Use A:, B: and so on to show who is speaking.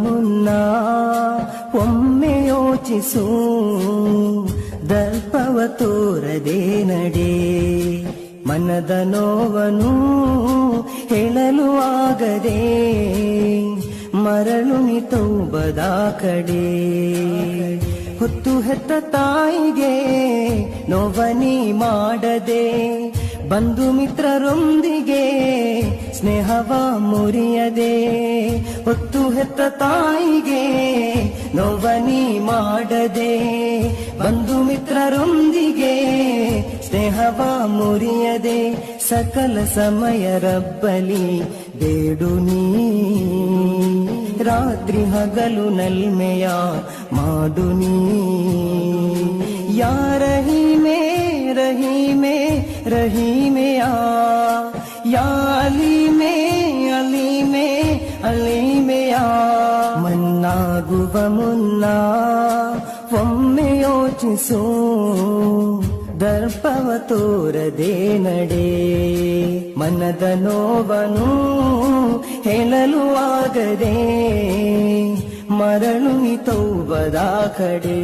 A: ಮುನ್ನ ಒಮ್ಮೆ ಯೋಚಿಸು, ದರ್ಪವ ತೋರದೆ ನಡೆ. ಮನದ ನೋವನು ಹೇಳಲು ಆಗದೆ ಮರಳು ನೀ ತೌಬದ ಕಡೆ. ಹೊತ್ತು ಹೆತ್ತ ತಾಯಿಗೆ ನೋವನಿ ಮಾಡದೆ, ಬಂಧು ಮಿತ್ರರೊಂದಿಗೆ ಸ್ನೇಹವ ಮುರಿಯದೆ. ಹೊತ್ತು ಹೆತ್ತ ತಾಯಿಗೆ ನೋವನಿ ಮಾಡದೆ, ಬಂಧು ಮಿತ್ರರೊಂದಿಗೆ ಸ್ನೇಹವ ಮುರಿಯದೆ. ಸಕಲ ಸಮಯ ರಬ್ಬಲಿ ಬೇಡು ನೀ, ರಾತ್ರಿ ಹಗಲು ನಲ್ಮೆಯ ಮಾಡು ನೀ. ಯಾ ರಹೀಮೆ ರಹೀಮೆ ರಹೀಮೆಯ, ಯಾ ಅಲೀಮೆ ಅಲೀಮೆ ಅಲೀಮೆಯ. ಮನ್ನಾಗುವ ಮುನ್ನ ಒಮ್ಮೆ ಯೋಚಿಸು, ದರ್ಪವ ತೋರದೆ ನಡೆ. ಮನದ ನೋವನು ಹೇಳಲು ಆಗದೆ ಮರಳು ನೀ ತೌಬದ ಕಡೆ.